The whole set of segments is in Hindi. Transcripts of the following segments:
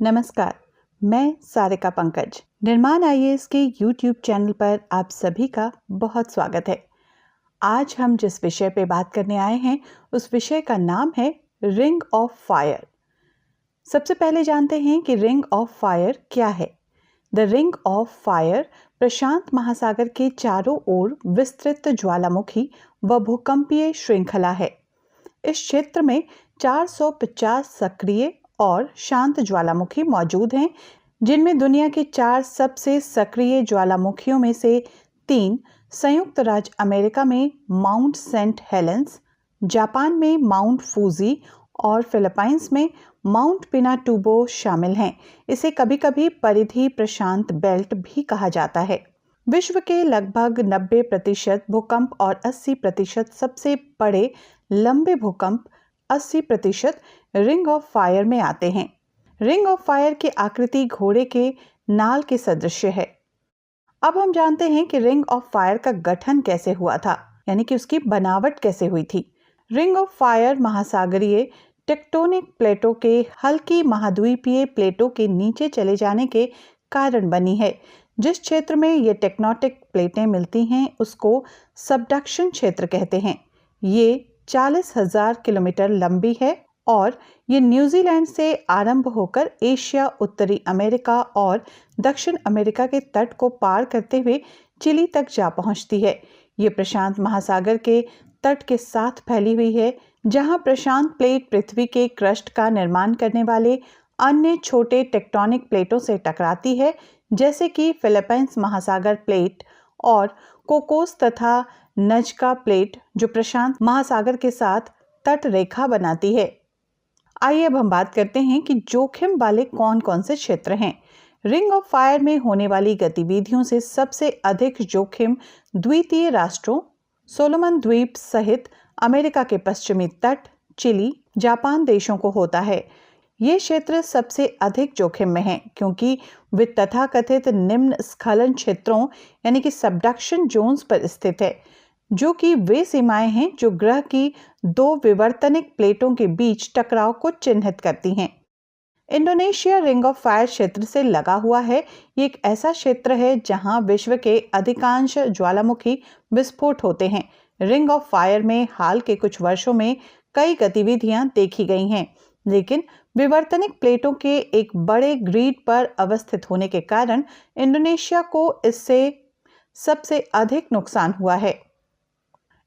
नमस्कार, मैं सारिका पंकज। निर्माण आईएएस के YouTube चैनल पर आप सभी का बहुत स्वागत है। आज हम जिस विषय पे बात करने आए हैं उस विषय का नाम है रिंग ऑफ फायर। सबसे पहले जानते हैं कि रिंग ऑफ फायर क्या है। द रिंग ऑफ फायर प्रशांत महासागर के चारों ओर विस्तृत ज्वालामुखी व भूकंपीय श्रृंखला है। इस क्षेत्र में 450 सक्रिय और शांत ज्वालामुखी मौजूद हैं, जिनमें दुनिया के 4 सबसे सक्रिय ज्वालामुखियों में से 3 संयुक्त राज्य अमेरिका में माउंट सेंट हेलेंस, जापान में माउंट फूजी और फिलीपींस में माउंट पिनाटुबो शामिल हैं। इसे कभी-कभी परिधि प्रशांत बेल्ट भी कहा जाता है। विश्व के लगभग 90% भूकंप और 80% सबसे बड़े लंबे भूकंप 80% रिंग ऑफ फायर में आते हैं। रिंग ऑफ फायर की आकृति घोड़े के नाल के सदृश है। अब हम जानते हैं कि रिंग ऑफ फायर का गठन कैसे हुआ था, यानी कि उसकी बनावट कैसे हुई थी। रिंग ऑफ फायर महासागरीय टेक्टोनिक प्लेटों के हल्की महाद्वीपीय प्लेटों के नीचे चले जाने के कारण बनी है। जिस क्षेत्र में ये टेक्टोनिक प्लेटें मिलती हैं उसको सबडक्शन क्षेत्र कहते हैं। ये 40,000 किलोमीटर लंबी है और ये न्यूजीलैंड से आरंभ होकर एशिया, उत्तरी अमेरिका और दक्षिण अमेरिका के तट को पार करते हुए चिली तक जा पहुंचती है। ये प्रशांत महासागर के तट के साथ फैली हुई है, जहां प्रशांत प्लेट पृथ्वी के क्रस्ट का निर्माण करने वाले अन्य छोटे टेक्टोनिक प्लेटों से टकराती है, जैसे कि फिलीपींस महासागर प्लेट और कोकोस तथा नजका प्लेट, जो प्रशांत महासागर के साथ तट रेखा बनाती है। आइए अब हम बात करते हैं कि जोखिम वाले कौन कौन से क्षेत्र हैं। रिंग ऑफ फायर में होने वाली गतिविधियों से सबसे अधिक जोखिम द्वीपीय राष्ट्रों, सोलोमन द्वीप सहित अमेरिका के पश्चिमी तट, चिली, जापान देशों को होता है। ये क्षेत्र सबसे अधिक जोखिम में हैं, क्योंकि वे तथाकथित निम्न स्खलन क्षेत्रों यानी कि सबडक्शन जोन्स पर स्थित है, जो कि वे सीमाएं हैं जो ग्रह की 2 विवर्तनिक प्लेटों के बीच टकराव को चिन्हित करती हैं। इंडोनेशिया रिंग ऑफ फायर क्षेत्र से लगा हुआ है। ये एक ऐसा क्षेत्र है जहां विश्व के अधिकांश ज्वालामुखी विस्फोट होते हैं। रिंग ऑफ फायर में हाल के कुछ वर्षों में कई गतिविधियां देखी गई हैं, लेकिन विवर्तनिक प्लेटों के एक बड़े ग्रिड पर अवस्थित होने के कारण इंडोनेशिया को इससे सबसे अधिक नुकसान हुआ है।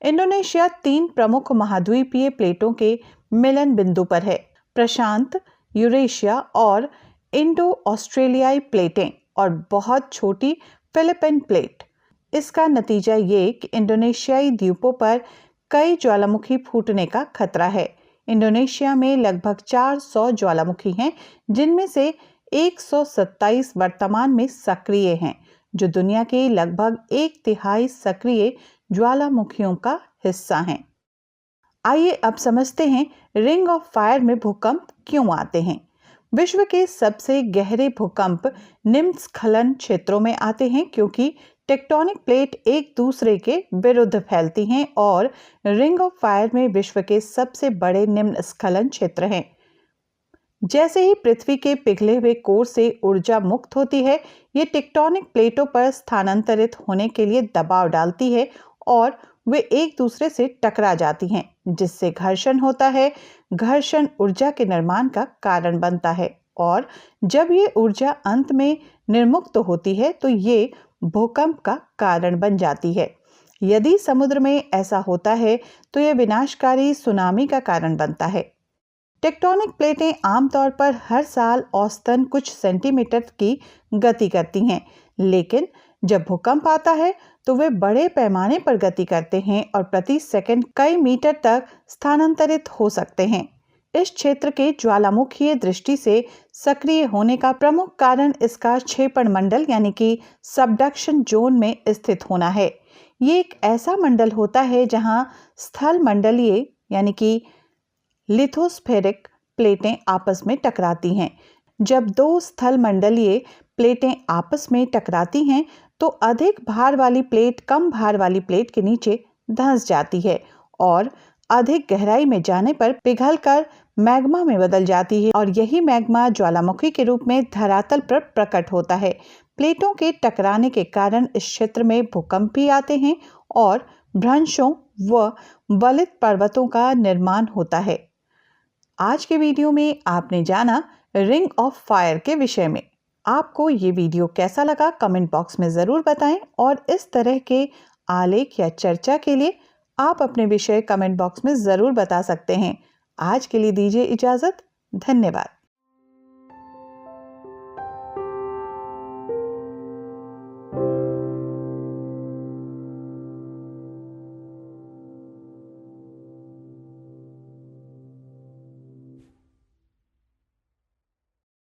इंडोनेशिया 3 प्रमुख महाद्वीपीय प्लेटों के मिलन बिंदु पर है, प्रशांत, यूरेशिया और इंडो ऑस्ट्रेलियाई प्लेटें और बहुत छोटी फिलिपाइन प्लेट। इसका नतीजा ये कि इंडोनेशियाई द्वीपों पर कई ज्वालामुखी फूटने का खतरा है। इंडोनेशिया में लगभग 400 ज्वालामुखी हैं, जिनमें से 127 वर्तमान में सक्रिय हैं, जो दुनिया के लगभग 1/3 सक्रिय ज्वालामुखियों का हिस्सा हैं। आइए अब समझते हैं रिंग ऑफ फायर में भूकंप क्यों आते हैं। विश्व के सबसे गहरे भूकंप निम्न स्खलन क्षेत्रों में आते हैं, क्योंकि टेक्टोनिक प्लेट एक दूसरे के विरुद्ध फैलती हैं और रिंग ऑफ फायर में विश्व के सबसे बड़े निम्न स्खलन क्षेत्र हैं। जैसे ही पृथ्वी के पिघले हुए कोर से ऊर्जा मुक्त होती है, ये टेक्टोनिक प्लेटों पर स्थानांतरित होने के लिए दबाव डालती है और वे एक दूसरे से टकरा जाती हैं, जिससे घर्षण होता है। घर्षण ऊर्जा के निर्माण का कारण बनता है और जब ये ऊर्जा अंत में निर्मुक्त होती है तो ये भूकंप का कारण बन जाती है। यदि समुद्र में ऐसा होता है तो यह विनाशकारी सुनामी का कारण बनता है। टेक्टोनिक प्लेटें आमतौर पर हर साल औसतन कुछ सेंटीमीटर की गति करती हैं, लेकिन जब भूकंप आता है तो वे बड़े पैमाने पर गति करते हैं और प्रति सेकंड कई मीटर तक स्थानांतरित हो सकते हैं। इस क्षेत्र के ज्वालामुखीय दृष्टि से सक्रिय होने का प्रमुख कारण इसका क्षेपण मंडल यानी कि सबडक्शन जोन में स्थित होना है। ये एक ऐसा मंडल होता है जहां स्थल मंडलीय यानी कि लिथोस्फेरिक प्लेटें आपस में टकराती हैं। जब 2 स्थल मंडलीय प्लेटें आपस में टकराती हैं तो अधिक भार वाली प्लेट कम भार वाली प्लेट के नीचे धंस जाती है और अधिक गहराई में जाने पर पिघलकर मैग्मा में बदल जाती है और यही मैग्मा ज्वालामुखी के रूप में धरातल पर प्रकट होता है। प्लेटों के टकराने के कारण इस क्षेत्र में भूकंप भी आते हैं और भ्रंशों व वलित पर्वतों का निर्माण होता है। आज के वीडियो में आपने जाना रिंग ऑफ फायर के विषय में। आपको ये वीडियो कैसा लगा कमेंट बॉक्स में ज़रूर बताएं और इस तरह के आलेख या चर्चा के लिए आप अपने विषय कमेंट बॉक्स में ज़रूर बता सकते हैं। आज के लिए दीजिए इजाज़त। धन्यवाद।